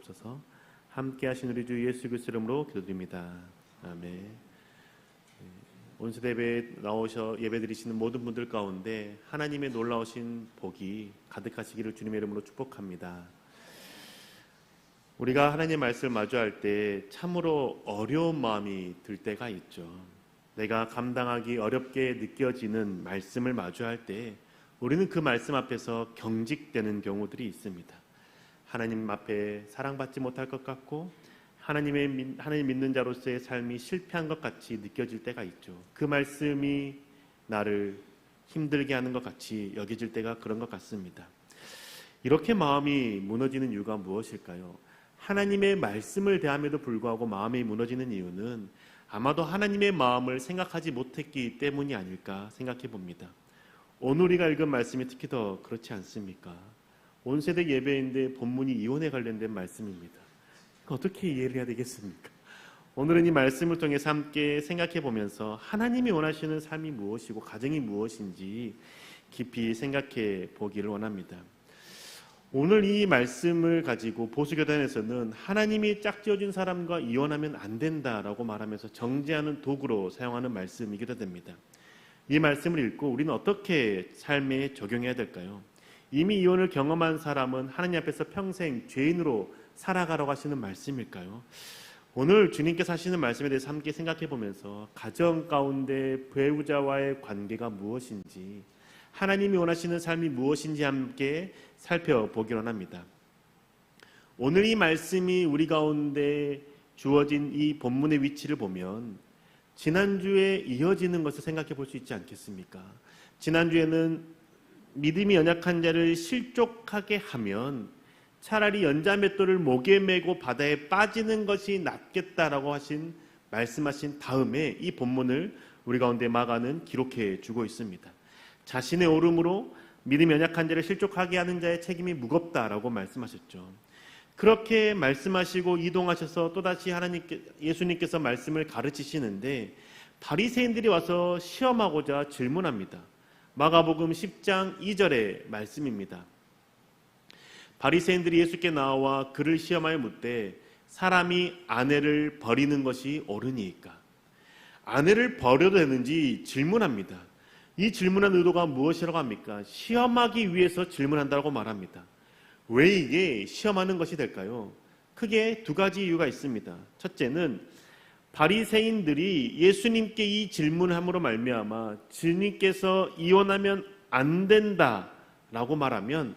주옵소서. 함께 하신 우리 주 예수 그리스도 이름으로 기도드립니다. 아멘. 온수대 예배에 나오셔 예배드리시는 모든 분들 가운데 하나님의 놀라우신 복이 가득하시기를 주님의 이름으로 축복합니다. 우리가 하나님의 말씀을 마주할 때 참으로 어려운 마음이 들 때가 있죠. 내가 감당하기 어렵게 느껴지는 말씀을 마주할 때 우리는 그 말씀 앞에서 경직되는 경우들이 있습니다. 하나님 앞에 사랑받지 못할 것 같고 하나님 믿는 자로서의 삶이 실패한 것 같이 느껴질 때가 있죠. 그 말씀이 나를 힘들게 하는 것 같이 여겨질 때가 그런 것 같습니다. 이렇게 마음이 무너지는 이유가 무엇일까요? 하나님의 말씀을 대함에도 불구하고 마음이 무너지는 이유는 아마도 하나님의 마음을 생각하지 못했기 때문이 아닐까 생각해 봅니다. 오늘 우리가 읽은 말씀이 특히 더 그렇지 않습니까? 온 세대 예배인데 본문이 이혼에 관련된 말씀입니다. 어떻게 이해를 해야 되겠습니까? 오늘은 이 말씀을 통해서 함께 생각해 보면서 하나님이 원하시는 삶이 무엇이고 가정이 무엇인지 깊이 생각해 보기를 원합니다. 오늘 이 말씀을 가지고 보수교단에서는 하나님이 짝지어준 사람과 이혼하면 안 된다라고 말하면서 정죄하는 도구로 사용하는 말씀이기도 됩니다. 이 말씀을 읽고 우리는 어떻게 삶에 적용해야 될까요? 이미 이혼을 경험한 사람은 하나님 앞에서 평생 죄인으로 살아가라고 하시는 말씀일까요? 오늘 주님께서 하시는 말씀에 대해서 함께 생각해 보면서 가정 가운데 배우자와의 관계가 무엇인지 하나님이 원하시는 삶이 무엇인지 함께 살펴보기로 합니다. 오늘 이 말씀이 우리 가운데 주어진 이 본문의 위치를 보면 지난주에 이어지는 것을 생각해 볼 수 있지 않겠습니까? 지난주에는 믿음이 연약한 자를 실족하게 하면 차라리 연자맷돌을 목에 메고 바다에 빠지는 것이 낫겠다라고 말씀하신 다음에 이 본문을 우리 가운데 마가는 기록해 주고 있습니다. 자신의 오름으로 믿음 연약한 자를 실족하게 하는 자의 책임이 무겁다라고 말씀하셨죠. 그렇게 말씀하시고 이동하셔서 또다시 예수님께서 말씀을 가르치시는데 바리새인들이 와서 시험하고자 질문합니다. 마가복음 10장 2절의 말씀입니다. 바리새인들이 예수께 나와 그를 시험하여 묻되 사람이 아내를 버리는 것이 옳으니까? 아내를 버려도 되는지 질문합니다. 이 질문한 의도가 무엇이라고 합니까? 시험하기 위해서 질문한다고 말합니다. 왜 이게 시험하는 것이 될까요? 크게 두 가지 이유가 있습니다. 첫째는 바리새인들이 예수님께 이 질문함으로 말미암아 주님께서 이혼하면 안 된다라고 말하면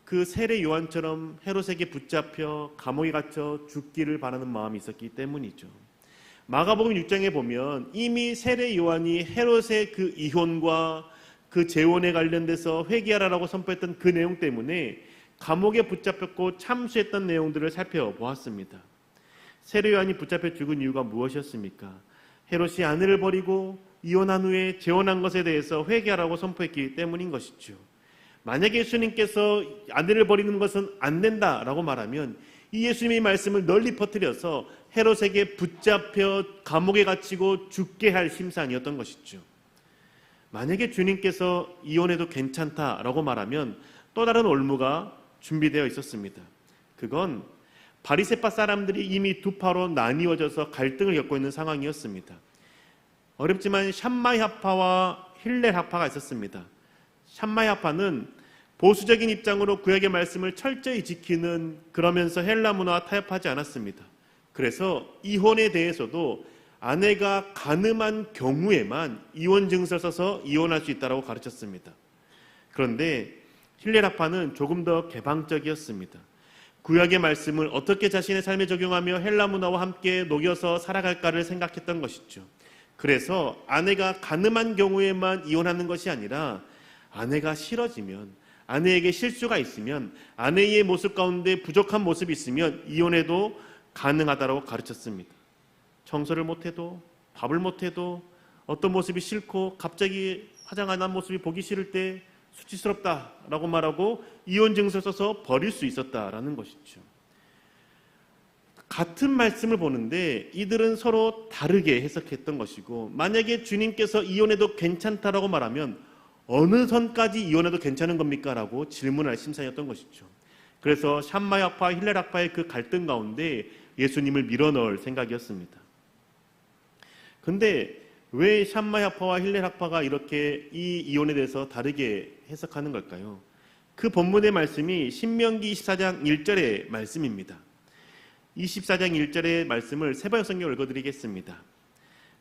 그 세례 요한처럼 헤롯에게 붙잡혀 감옥에 갇혀 죽기를 바라는 마음이 있었기 때문이죠. 마가복음 6장에 보면 이미 세례 요한이 헤롯의 그 이혼과 그 재혼에 관련돼서 회개하라고 선포했던 그 내용 때문에 감옥에 붙잡혔고 참수했던 내용들을 살펴보았습니다. 세례 요한이 붙잡혀 죽은 이유가 무엇이었습니까? 헤롯이 아내를 버리고 이혼한 후에 재혼한 것에 대해서 회개하라고 선포했기 때문인 것이죠. 만약에 예수님께서 아내를 버리는 것은 안 된다라고 말하면 이 예수님의 말씀을 널리 퍼뜨려서 헤롯에게 붙잡혀 감옥에 갇히고 죽게 할 심산이었던 것이죠. 만약에 주님께서 이혼해도 괜찮다라고 말하면 또 다른 올무가 준비되어 있었습니다. 그건 바리새파 사람들이 이미 두 파로 나뉘어져서 갈등을 겪고 있는 상황이었습니다. 어렵지만 샴마이학파와 힐렐학파가 있었습니다. 샴마이학파는 보수적인 입장으로 구약의 말씀을 철저히 지키는, 그러면서 헬라 문화와 타협하지 않았습니다. 그래서 이혼에 대해서도 아내가 간음한 경우에만 이혼 증서를 써서 이혼할 수 있다고 가르쳤습니다. 그런데 힐렐학파는 조금 더 개방적이었습니다. 구약의 말씀을 어떻게 자신의 삶에 적용하며 헬라 문화와 함께 녹여서 살아갈까를 생각했던 것이죠. 그래서 아내가 간음한 경우에만 이혼하는 것이 아니라 아내가 싫어지면, 아내에게 실수가 있으면, 아내의 모습 가운데 부족한 모습이 있으면 이혼해도 가능하다고 가르쳤습니다. 청소를 못해도, 밥을 못해도, 어떤 모습이 싫고 갑자기 화장 안 한 모습이 보기 싫을 때 수치스럽다라고 말하고 이혼 증서 써서 버릴 수 있었다라는 것이죠. 같은 말씀을 보는데 이들은 서로 다르게 해석했던 것이고, 만약에 주님께서 이혼해도 괜찮다라고 말하면 어느 선까지 이혼해도 괜찮은 겁니까? 라고 질문할 심산이었던 것이죠. 그래서 샴마이 학파와 힐렐 학파의 그 갈등 가운데 예수님을 밀어넣을 생각이었습니다. 근데 왜 샴마이 학파와 힐렐 학파가 이렇게 이 이혼에 대해서 다르게 해석하는 걸까요? 그 본문의 말씀이 신명기 24장 1절의 말씀입니다. 24장 1절의 말씀을 세번역 성경을 읽어드리겠습니다.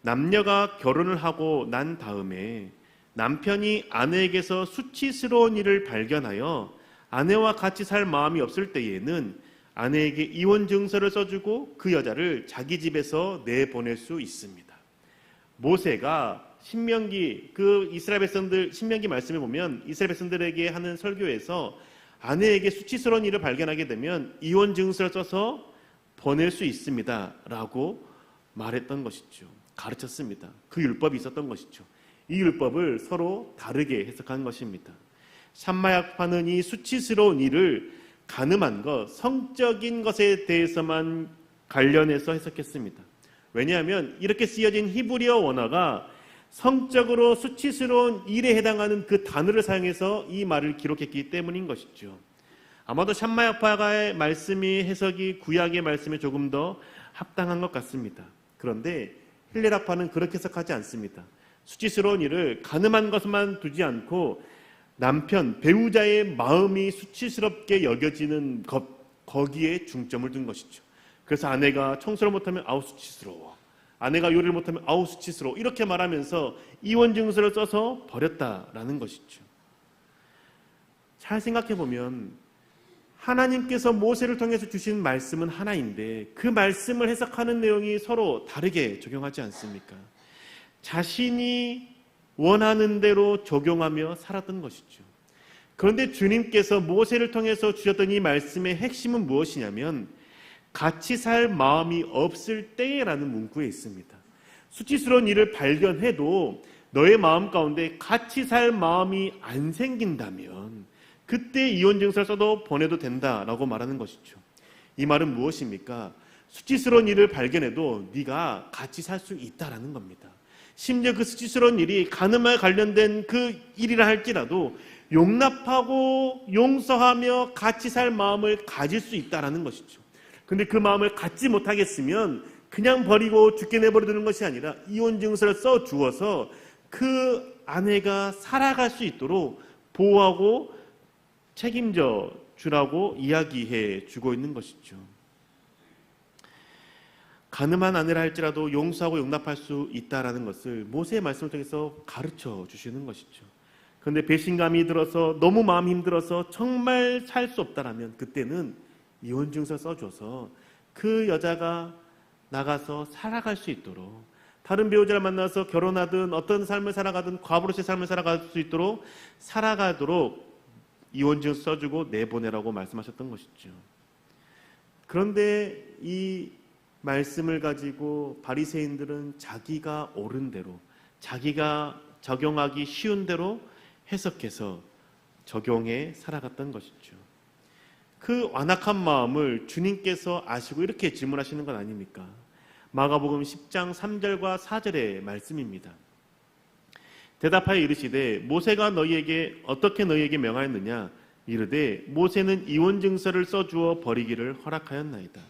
남녀가 결혼을 하고 난 다음에 남편이 아내에게서 수치스러운 일을 발견하여 아내와 같이 살 마음이 없을 때에는 아내에게 이혼 증서를 써주고 그 여자를 자기 집에서 내보낼 수 있습니다. 모세가 신명기 이스라엘 백성들 신명기 말씀에 보면 이스라엘 백성들에게 하는 설교에서 아내에게 수치스러운 일을 발견하게 되면 이혼 증서를 써서 보낼 수 있습니다라고 말했던 것이죠. 가르쳤습니다. 그 율법이 있었던 것이죠. 이 율법을 서로 다르게 해석한 것입니다. 샴마이 학파는 이 수치스러운 일을 간음한 것, 성적인 것에 대해서만 관련해서 해석했습니다. 왜냐하면 이렇게 쓰여진 히브리어 원어가 성적으로 수치스러운 일에 해당하는 그 단어를 사용해서 이 말을 기록했기 때문인 것이죠. 아마도 샴마이 학파의 말씀이 해석이 구약의 말씀에 조금 더 합당한 것 같습니다. 그런데 힐렐 학파는 그렇게 해석하지 않습니다. 수치스러운 일을 간음한 것만 두지 않고 남편, 배우자의 마음이 수치스럽게 여겨지는 것, 거기에 중점을 둔 것이죠. 그래서 아내가 청소를 못하면 아우 수치스러워, 아내가 요리를 못하면 아우 수치스러워, 이렇게 말하면서 이혼 증서를 써서 버렸다라는 것이죠. 잘 생각해보면 하나님께서 모세를 통해서 주신 말씀은 하나인데 그 말씀을 해석하는 내용이 서로 다르게 적용하지 않습니까? 자신이 원하는 대로 적용하며 살았던 것이죠. 그런데 주님께서 모세를 통해서 주셨던 이 말씀의 핵심은 무엇이냐면 같이 살 마음이 없을 때라는 문구에 있습니다. 수치스러운 일을 발견해도 너의 마음 가운데 같이 살 마음이 안 생긴다면 그때 이혼 증서를 써도 보내도 된다라고 말하는 것이죠. 이 말은 무엇입니까? 수치스러운 일을 발견해도 네가 같이 살 수 있다라는 겁니다. 심지어 그 수치스러운 일이 간음에 관련된 그 일이라 할지라도 용납하고 용서하며 같이 살 마음을 가질 수 있다라는 것이죠. 근데 그 마음을 갖지 못하겠으면 그냥 버리고 죽게 내버려두는 것이 아니라 이혼 증서를 써 주어서 그 아내가 살아갈 수 있도록 보호하고 책임져 주라고 이야기해 주고 있는 것이죠. 간음한 아내라 할지라도 용서하고 용납할 수 있다라는 것을 모세의 말씀을 통해서 가르쳐 주시는 것이죠. 그런데 배신감이 들어서 너무 마음이 힘들어서 정말 살 수 없다라면 그때는 이혼 증서 써줘서 그 여자가 나가서 살아갈 수 있도록, 다른 배우자를 만나서 결혼하든 어떤 삶을 살아가든 과부로서의 삶을 살아갈 수 있도록 이혼 증서 써주고 내보내라고 말씀하셨던 것이죠. 그런데 이 말씀을 가지고 바리새인들은 자기가 옳은 대로, 자기가 적용하기 쉬운 대로 해석해서 적용해 살아갔던 것이죠. 그 완악한 마음을 주님께서 아시고 이렇게 질문하시는 건 아닙니까? 마가복음 10장 3절과 4절의 말씀입니다. 대답하여 이르시되 모세가 어떻게 너희에게 명하였느냐? 이르되 모세는 이혼 증서를 써주어 버리기를 허락하였나이다.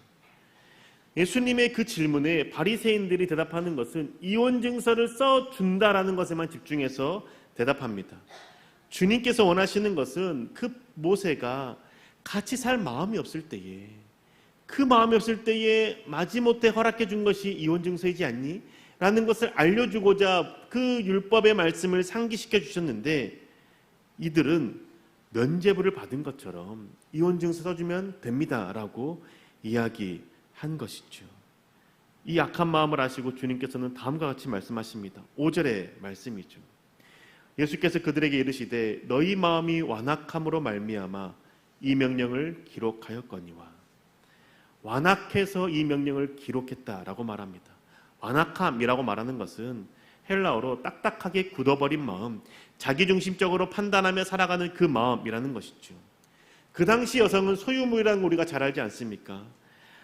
예수님의 그 질문에 바리새인들이 대답하는 것은 이혼 증서를 써준다라는 것에만 집중해서 대답합니다. 주님께서 원하시는 것은 그 모세가 같이 살 마음이 없을 때에, 그 마음이 없을 때에 마지못해 허락해 준 것이 이혼 증서이지 않니? 라는 것을 알려주고자 그 율법의 말씀을 상기시켜 주셨는데 이들은 면죄부를 받은 것처럼 이혼 증서 써주면 됩니다 라고 이야기한 것이죠. 이 악한 마음을 아시고 주님께서는 다음과 같이 말씀하십니다. 5절의 말씀이죠. 예수께서 그들에게 이르시되 너희 마음이 완악함으로 말미암아 이 명령을 기록하였거니와. 완악해서 이 명령을 기록했다라고 말합니다. 완악함이라고 말하는 것은 헬라어로 딱딱하게 굳어버린 마음, 자기중심적으로 판단하며 살아가는 그 마음이라는 것이죠. 그 당시 여성은 소유물이라는 거 우리가 잘 알지 않습니까?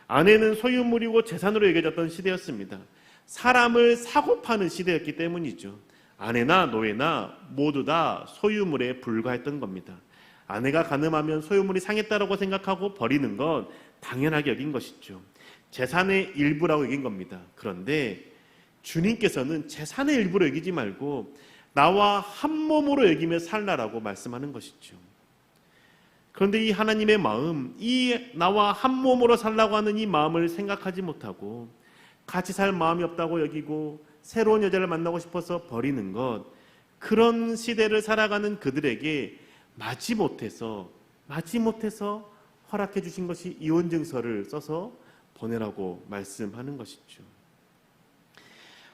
아내는 소유물이고 재산으로 여겨졌던 시대였습니다. 사람을 사고 파는 시대였기 때문이죠. 아내나 노예나 모두 다 소유물에 불과했던 겁니다. 아내가 간음하면 소유물이 상했다라고 생각하고 버리는 건 당연하게 여긴 것이죠. 재산의 일부라고 여긴 겁니다. 그런데 주님께서는 재산의 일부로 여기지 말고 나와 한 몸으로 여기며 살라라고 말씀하는 것이죠. 그런데 이 하나님의 마음, 이 나와 한 몸으로 살라고 하는 이 마음을 생각하지 못하고 같이 살 마음이 없다고 여기고 새로운 여자를 만나고 싶어서 버리는 것, 그런 시대를 살아가는 그들에게 마지못해서 허락해 주신 것이 이혼증서를 써서 보내라고 말씀하는 것이죠.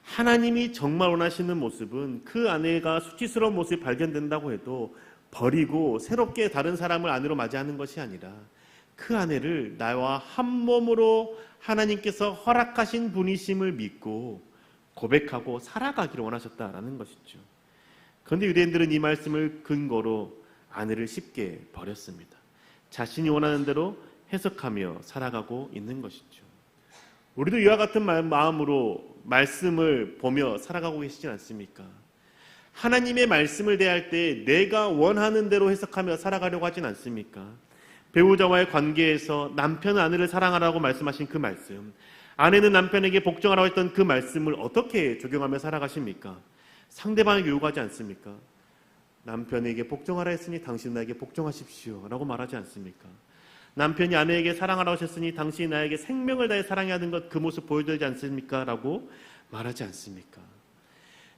하나님이 정말 원하시는 모습은 그 아내가 수치스러운 모습이 발견된다고 해도 버리고 새롭게 다른 사람을 아내로 맞이하는 것이 아니라 그 아내를 나와 한 몸으로 하나님께서 허락하신 분이심을 믿고 고백하고 살아가기를 원하셨다라는 것이죠. 그런데 유대인들은 이 말씀을 근거로 아내를 쉽게 버렸습니다. 자신이 원하는 대로 해석하며 살아가고 있는 것이죠. 우리도 이와 같은 마음으로 말씀을 보며 살아가고 계시진 않습니까? 하나님의 말씀을 대할 때 내가 원하는 대로 해석하며 살아가려고 하진 않습니까? 배우자와의 관계에서 남편은 아내를 사랑하라고 말씀하신 그 말씀, 아내는 남편에게 복종하라고 했던 그 말씀을 어떻게 적용하며 살아가십니까? 상대방에게 요구하지 않습니까? 남편에게 복종하라 했으니 당신 나에게 복종하십시오 라고 말하지 않습니까? 남편이 아내에게 사랑하라고 하셨으니 당신이 나에게 생명을 다해 사랑해야 하는 것, 그 모습 보여드리지 않습니까? 라고 말하지 않습니까?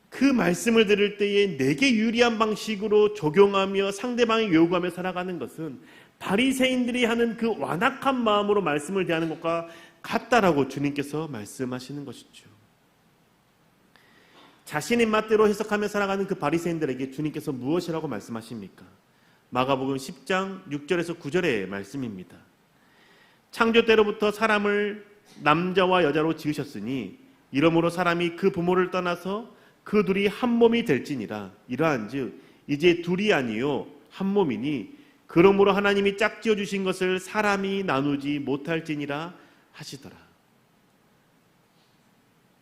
그 말씀을 들을 때에 내게 유리한 방식으로 적용하며 상대방에게 요구하며 살아가는 것은 바리새인들이 하는 그 완악한 마음으로 말씀을 대하는 것과 같다라고 주님께서 말씀하시는 것이죠. 자신의 맛대로 해석하며 살아가는 그 바리새인들에게 주님께서 무엇이라고 말씀하십니까? 마가복음 10장 6절에서 9절의 말씀입니다. 창조 때로부터 사람을 남자와 여자로 지으셨으니 이러므로 사람이 그 부모를 떠나서 그 둘이 한 몸이 될지니라. 이러한즉 이제 둘이 아니요 한 몸이니 그러므로 하나님이 짝지어 주신 것을 사람이 나누지 못할지니라 하시더라.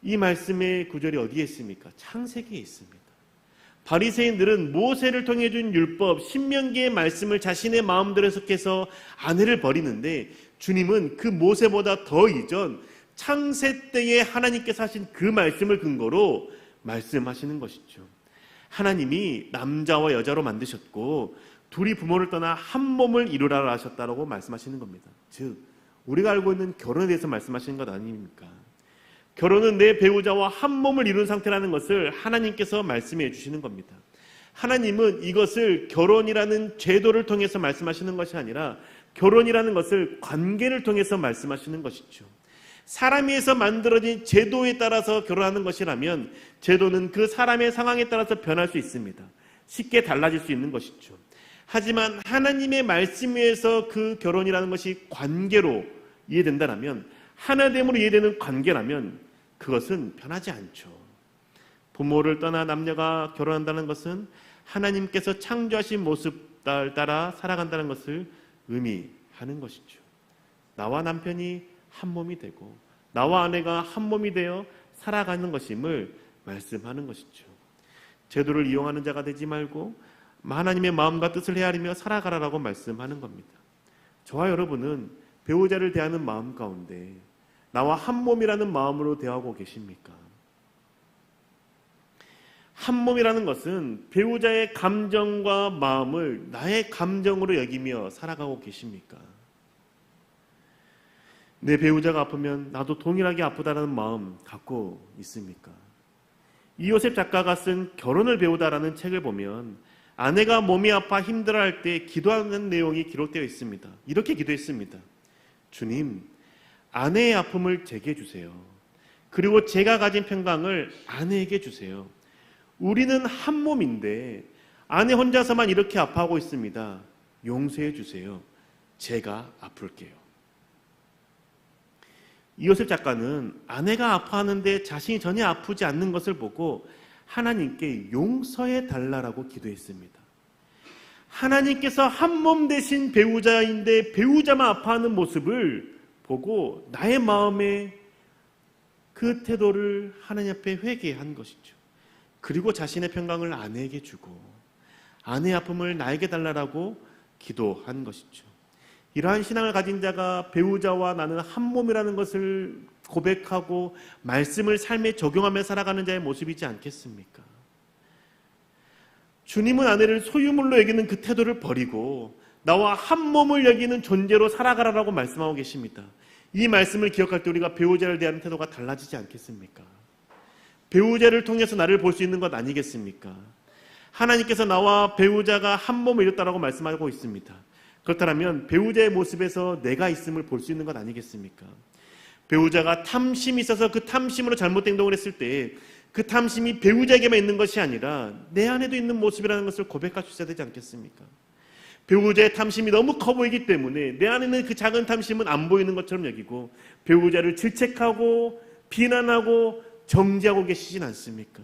이 말씀의 구절이 어디에 있습니까? 창세기에 있습니다. 바리새인들은 모세를 통해 준 율법 신명기의 말씀을 자신의 마음대로 해석해서 아내를 버리는데 주님은 그 모세보다 더 이전 창세 때에 하나님께서 하신 그 말씀을 근거로 말씀하시는 것이죠. 하나님이 남자와 여자로 만드셨고 둘이 부모를 떠나 한 몸을 이루라 하셨다라고 말씀하시는 겁니다. 즉 우리가 알고 있는 결혼에 대해서 말씀하시는 것 아닙니까? 결혼은 내 배우자와 한 몸을 이룬 상태라는 것을 하나님께서 말씀해 주시는 겁니다. 하나님은 이것을 결혼이라는 제도를 통해서 말씀하시는 것이 아니라 결혼이라는 것을 관계를 통해서 말씀하시는 것이죠. 사람이 해서 만들어진 제도에 따라서 결혼하는 것이라면 제도는 그 사람의 상황에 따라서 변할 수 있습니다. 쉽게 달라질 수 있는 것이죠. 하지만 하나님의 말씀 위에서 그 결혼이라는 것이 관계로 이해된다면, 하나됨으로 이해되는 관계라면 그것은 변하지 않죠. 부모를 떠나 남녀가 결혼한다는 것은 하나님께서 창조하신 모습 따라 살아간다는 것을 의미하는 것이죠. 나와 남편이 한 몸이 되고 나와 아내가 한 몸이 되어 살아가는 것임을 말씀하는 것이죠. 제도를 이용하는 자가 되지 말고 하나님의 마음과 뜻을 헤아리며 살아가라라고 말씀하는 겁니다. 저와 여러분은 배우자를 대하는 마음 가운데 나와 한 몸이라는 마음으로 대하고 계십니까? 한 몸이라는 것은 배우자의 감정과 마음을 나의 감정으로 여기며 살아가고 계십니까? 내 배우자가 아프면 나도 동일하게 아프다라는 마음 갖고 있습니까? 이요셉 작가가 쓴 결혼을 배우다라는 책을 보면 아내가 몸이 아파 힘들어할 때 기도하는 내용이 기록되어 있습니다. 이렇게 기도했습니다. 주님, 아내의 아픔을 제게 주세요. 그리고 제가 가진 평강을 아내에게 주세요. 우리는 한 몸인데 아내 혼자서만 이렇게 아파하고 있습니다. 용서해 주세요. 제가 아플게요. 이요셉 작가는 아내가 아파하는데 자신이 전혀 아프지 않는 것을 보고 하나님께 용서해 달라고 기도했습니다. 하나님께서 한 몸 되신 배우자인데 배우자만 아파하는 모습을 보고 나의 마음에 그 태도를 하나님 앞에 회개한 것이죠. 그리고 자신의 평강을 아내에게 주고 아내의 아픔을 나에게 달라고 기도한 것이죠. 이러한 신앙을 가진 자가 배우자와 나는 한 몸이라는 것을 고백하고 말씀을 삶에 적용하며 살아가는 자의 모습이지 않겠습니까? 주님은 아내를 소유물로 여기는 그 태도를 버리고 나와 한 몸을 여기는 존재로 살아가라라고 말씀하고 계십니다. 이 말씀을 기억할 때 우리가 배우자를 대하는 태도가 달라지지 않겠습니까? 배우자를 통해서 나를 볼 수 있는 것 아니겠습니까? 하나님께서 나와 배우자가 한 몸을 이뤘다라고 말씀하고 있습니다. 그렇다면 배우자의 모습에서 내가 있음을 볼 수 있는 것 아니겠습니까? 배우자가 탐심이 있어서 그 탐심으로 잘못된 행동을 했을 때 그 탐심이 배우자에게만 있는 것이 아니라 내 안에도 있는 모습이라는 것을 고백할 수 있어야 되지 않겠습니까? 배우자의 탐심이 너무 커 보이기 때문에 내 안에 있는 그 작은 탐심은 안 보이는 것처럼 여기고 배우자를 질책하고 비난하고 정죄하고 계시진 않습니까?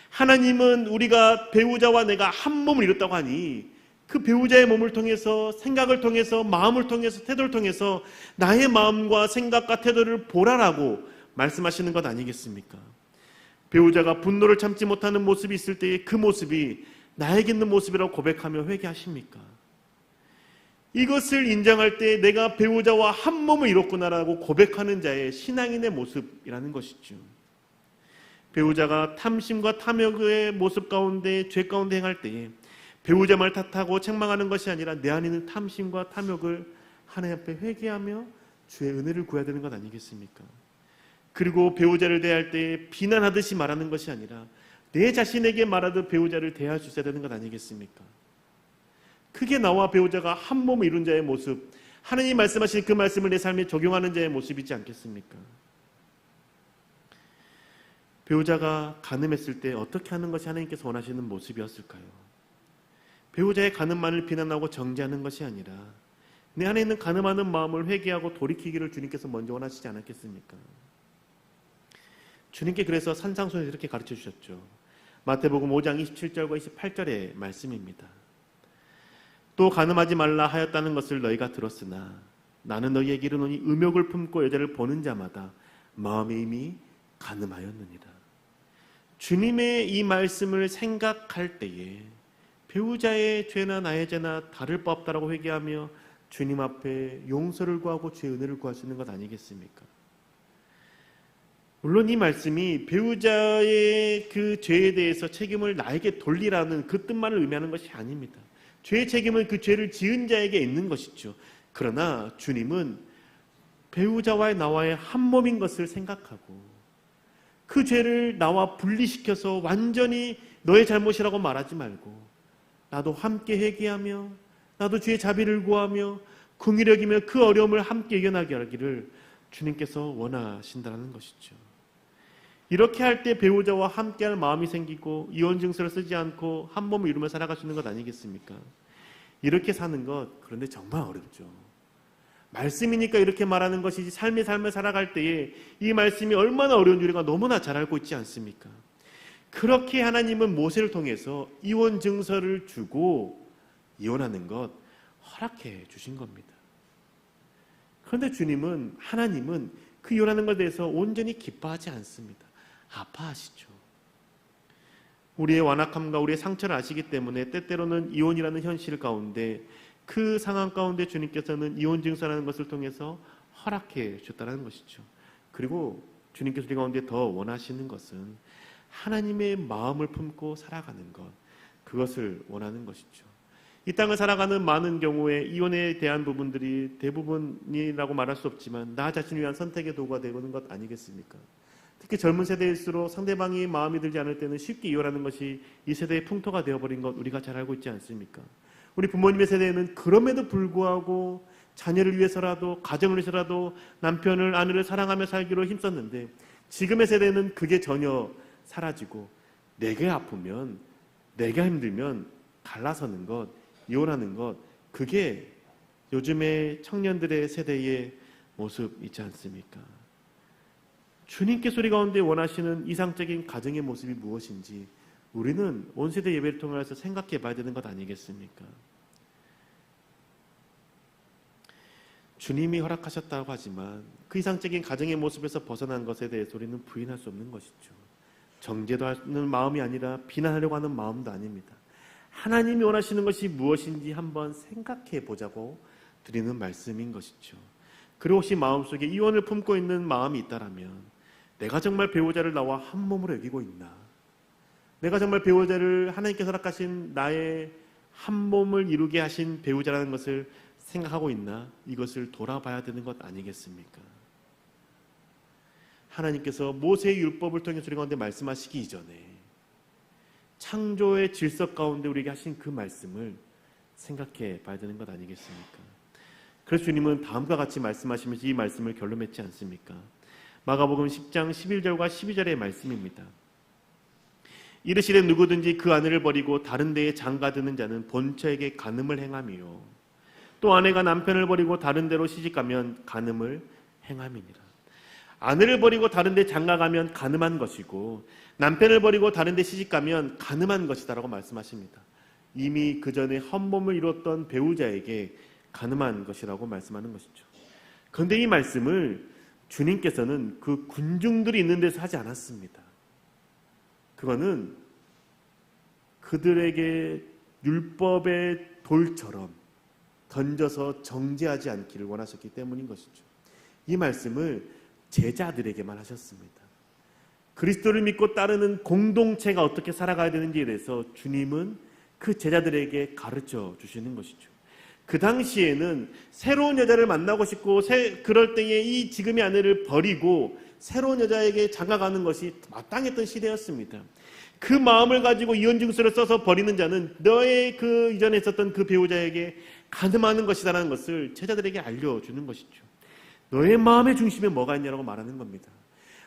하나님은 우리가 배우자와 내가 한 몸을 이뤘다고 하니 그 배우자의 몸을 통해서 생각을 통해서 마음을 통해서 태도를 통해서 나의 마음과 생각과 태도를 보라라고 말씀하시는 것 아니겠습니까? 배우자가 분노를 참지 못하는 모습이 있을 때의 그 모습이 나에게 있는 모습이라고 고백하며 회개하십니까? 이것을 인정할 때 내가 배우자와 한 몸을 이뤘구나라고 고백하는 자의 신앙인의 모습이라는 것이죠. 배우자가 탐심과 탐욕의 모습 가운데 죄 가운데 행할 때에 배우자만 탓하고 책망하는 것이 아니라 내 안에 있는 탐심과 탐욕을 하나님 앞에 회개하며 주의 은혜를 구해야 되는 것 아니겠습니까? 그리고 배우자를 대할 때 비난하듯이 말하는 것이 아니라 내 자신에게 말하듯 배우자를 대할 수 있어야 되는 것 아니겠습니까? 그게 나와 배우자가 한 몸을 이룬 자의 모습, 하나님 말씀하신 그 말씀을 내 삶에 적용하는 자의 모습이지 않겠습니까? 배우자가 간음했을 때 어떻게 하는 것이 하나님께서 원하시는 모습이었을까요? 배우자의 간음만을 비난하고 정죄하는 것이 아니라 내 안에 있는 간음하는 마음을 회개하고 돌이키기를 주님께서 먼저 원하시지 않았겠습니까? 주님께 그래서 산상수훈에서 이렇게 가르쳐 주셨죠. 마태복음 5장 27절과 28절의 말씀입니다. 또 간음하지 말라 하였다는 것을 너희가 들었으나 나는 너희에게 이르노니 음욕을 품고 여자를 보는 자마다 마음에 이미 간음하였느니라. 주님의 이 말씀을 생각할 때에 배우자의 죄나 나의 죄나 다를 바 없다라고 회개하며 주님 앞에 용서를 구하고 주의 은혜를 구할 수 있는 것 아니겠습니까? 물론 이 말씀이 배우자의 그 죄에 대해서 책임을 나에게 돌리라는 그 뜻만을 의미하는 것이 아닙니다. 죄의 책임은 그 죄를 지은 자에게 있는 것이죠. 그러나 주님은 배우자와의 나와의 한 몸인 것을 생각하고 그 죄를 나와 분리시켜서 완전히 너의 잘못이라고 말하지 말고 나도 함께 회개하며 나도 주의 자비를 구하며 긍휼히 여기며 그 어려움을 함께 이겨나게 하기를 주님께서 원하신다는 것이죠. 이렇게 할 때 배우자와 함께할 마음이 생기고 이혼 증서를 쓰지 않고 한 몸을 이루며 살아갈 수 있는 것 아니겠습니까? 이렇게 사는 것 그런데 정말 어렵죠. 말씀이니까 이렇게 말하는 것이지 삶을 살아갈 때에 이 말씀이 얼마나 어려운 줄 우리가 너무나 잘 알고 있지 않습니까? 그렇게 하나님은 모세를 통해서 이혼 증서를 주고 이혼하는 것 허락해 주신 겁니다. 그런데 하나님은 그 이혼하는 것에 대해서 온전히 기뻐하지 않습니다. 아파하시죠. 우리의 완악함과 우리의 상처를 아시기 때문에 때때로는 이혼이라는 현실 가운데 그 상황 가운데 주님께서는 이혼 증서라는 것을 통해서 허락해 주셨다는 것이죠. 그리고 주님께서 우리 가운데 더 원하시는 것은 하나님의 마음을 품고 살아가는 것, 그것을 원하는 것이죠. 이 땅을 살아가는 많은 경우에 이혼에 대한 부분들이 대부분이라고 말할 수 없지만 나 자신을 위한 선택의 도구가 되는 것 아니겠습니까? 특히 젊은 세대일수록 상대방이 마음에 들지 않을 때는 쉽게 이혼하는 것이 이 세대의 풍토가 되어버린 것 우리가 잘 알고 있지 않습니까? 우리 부모님의 세대에는 그럼에도 불구하고 자녀를 위해서라도 가정을 위해서라도 남편을 아내를 사랑하며 살기로 힘썼는데 지금의 세대는 그게 전혀 사라지고 내가 아프면 내가 힘들면 갈라서는 것, 이혼하는 것, 그게 요즘의 청년들의 세대의 모습이지 않습니까? 주님께서 우리 가운데 원하시는 이상적인 가정의 모습이 무엇인지 우리는 온 세대 예배를 통해서 생각해 봐야 되는 것 아니겠습니까? 주님이 허락하셨다고 하지만 그 이상적인 가정의 모습에서 벗어난 것에 대해서 우리는 부인할 수 없는 것이죠. 정죄도 하는 마음이 아니라 비난하려고 하는 마음도 아닙니다. 하나님이 원하시는 것이 무엇인지 한번 생각해 보자고 드리는 말씀인 것이죠. 그리고 혹시 마음속에 이혼을 품고 있는 마음이 있다라면 내가 정말 배우자를 나와 한 몸으로 여기고 있나? 내가 정말 배우자를 하나님께서 허락하신 나의 한 몸을 이루게 하신 배우자라는 것을 생각하고 있나? 이것을 돌아봐야 되는 것 아니겠습니까? 하나님께서 모세의 율법을 통해서 우리 가운데 말씀하시기 이전에 창조의 질서 가운데 우리에게 하신 그 말씀을 생각해 봐야 되는 것 아니겠습니까? 그래서 주님은 다음과 같이 말씀하시면서 이 말씀을 결로 맺지 않습니까? 마가복음 10장 11절과 12절의 말씀입니다. 이르시되 누구든지 그 아내를 버리고 다른 데에 장가드는 자는 본처에게 간음을 행함이요 또 아내가 남편을 버리고 다른 데로 시집가면 간음을 행함이니라. 아내를 버리고 다른 데 장가가면 간음한 것이고 남편을 버리고 다른 데 시집가면 간음한 것이다라고 말씀하십니다. 이미 그 전에 헌몸을 이뤘던 배우자에게 간음한 것이라고 말씀하는 것이죠. 그런데 이 말씀을 주님께서는 그 군중들이 있는 데서 하지 않았습니다. 그거는 그들에게 율법의 돌처럼 던져서 정죄하지 않기를 원하셨기 때문인 것이죠. 이 말씀을 제자들에게만 하셨습니다. 그리스도를 믿고 따르는 공동체가 어떻게 살아가야 되는지에 대해서 주님은 그 제자들에게 가르쳐 주시는 것이죠. 그 당시에는 새로운 여자를 만나고 싶고 그럴 때에 이 지금의 아내를 버리고 새로운 여자에게 장가가는 것이 마땅했던 시대였습니다. 그 마음을 가지고 이혼증서를 써서 버리는 자는 너의 그 이전에 있었던 그 배우자에게 간음하는 것이다라는 것을 제자들에게 알려주는 것이죠. 너의 마음의 중심에 뭐가 있냐라고 말하는 겁니다.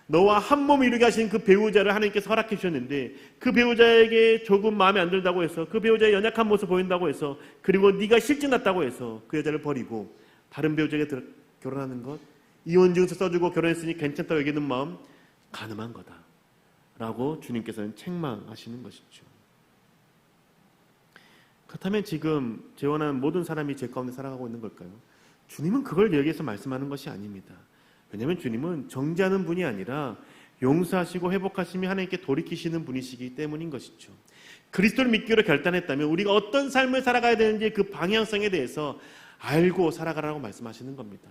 너와 한 몸을 이루게 하신 그 배우자를 하나님께서 허락해 주셨는데 그 배우자에게 조금 마음에 안 들다고 해서 그 배우자의 연약한 모습 보인다고 해서 그리고 네가 실증났다고 해서 그 여자를 버리고 다른 배우자에게 결혼하는 것, 이혼증서 써주고 결혼했으니 괜찮다고 여기는 마음 간음한 거다 라고 주님께서는 책망하시는 것이죠. 그렇다면 지금 재혼한 모든 사람이 죄 가운데 살아가고 있는 걸까요? 주님은 그걸 여기에서 말씀하는 것이 아닙니다. 왜냐하면 주님은 정죄하는 분이 아니라 용서하시고 회복하시며 하나님께 돌이키시는 분이시기 때문인 것이죠. 그리스도를 믿기로 결단했다면 우리가 어떤 삶을 살아가야 되는지 그 방향성에 대해서 알고 살아가라고 말씀하시는 겁니다.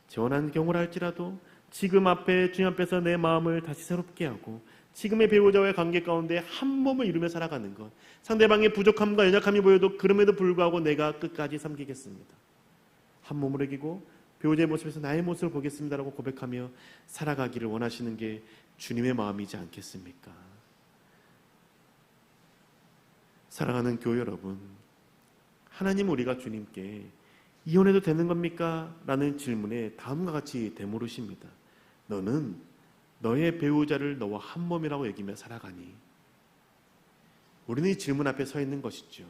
재혼한 경우라 할지라도 지금 앞에 주님 앞에서 내 마음을 다시 새롭게 하고 지금의 배우자와의 관계 가운데 한 몸을 이루며 살아가는 것, 상대방의 부족함과 연약함이 보여도 그럼에도 불구하고 내가 끝까지 섬기겠습니다. 한 몸을 이기고 배우자의 모습에서 나의 모습을 보겠습니다라고 고백하며 살아가기를 원하시는 게 주님의 마음이지 않겠습니까? 사랑하는 교회 여러분, 하나님 우리가 주님께 이혼해도 되는 겁니까? 라는 질문에 다음과 같이 되물으십니다. 너는 너의 배우자를 너와 한 몸이라고 여기며 살아가니? 우리는 이 질문 앞에 서 있는 것이죠.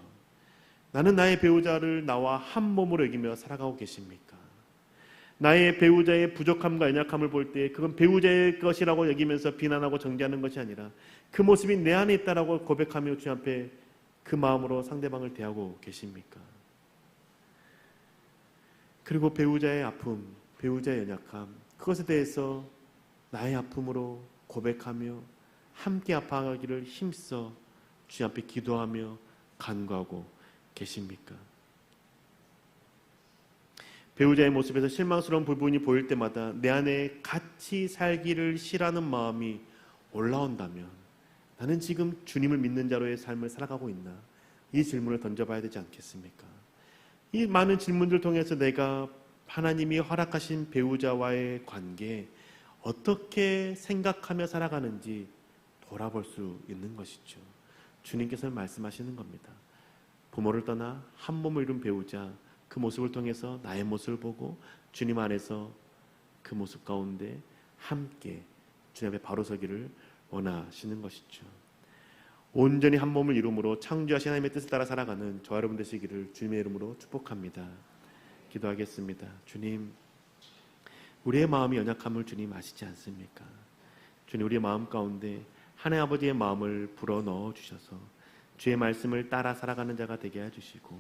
나는 나의 배우자를 나와 한 몸으로 여기며 살아가고 계십니까? 나의 배우자의 부족함과 연약함을 볼 때 그건 배우자의 것이라고 여기면서 비난하고 정죄하는 것이 아니라 그 모습이 내 안에 있다라고 고백하며 주님 앞에 그 마음으로 상대방을 대하고 계십니까? 그리고 배우자의 아픔, 배우자의 연약함, 그것에 대해서 나의 아픔으로 고백하며 함께 아파하기를 힘써 주님 앞에 기도하며 간구하고 계십니까? 배우자의 모습에서 실망스러운 부분이 보일 때마다 내 안에 같이 살기를 싫어하는 마음이 올라온다면 나는 지금 주님을 믿는 자로의 삶을 살아가고 있나? 이 질문을 던져봐야 되지 않겠습니까? 이 많은 질문들 통해서 내가 하나님이 허락하신 배우자와의 관계 어떻게 생각하며 살아가는지 돌아볼 수 있는 것이죠. 주님께서는 말씀하시는 겁니다. 부모를 떠나 한 몸을 이룬 배우자, 그 모습을 통해서 나의 모습을 보고 주님 안에서 그 모습 가운데 함께 주님 앞에 바로 서기를 원하시는 것이죠. 온전히 한 몸을 이룸으로 창조하신 하나님의 뜻을 따라 살아가는 저와 여러분 되시기를 주님의 이름으로 축복합니다. 기도하겠습니다. 주님, 우리의 마음이 연약함을 주님 아시지 않습니까? 주님, 우리의 마음 가운데 하나님 아버지의 마음을 불어넣어 주셔서 주의 말씀을 따라 살아가는 자가 되게 해주시고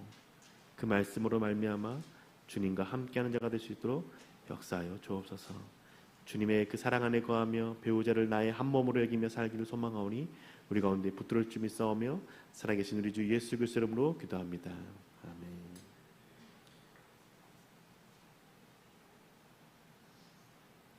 그 말씀으로 말미암아 주님과 함께하는 자가 될 수 있도록 역사하여 주옵소서. 주님의 그 사랑 안에 거하며 배우자를 나의 한 몸으로 여기며 살기를 소망하오니 우리 가운데 붙들을 줄 믿사오며 살아계신 우리 주 예수 그리스도 이름으로 기도합니다. 아멘.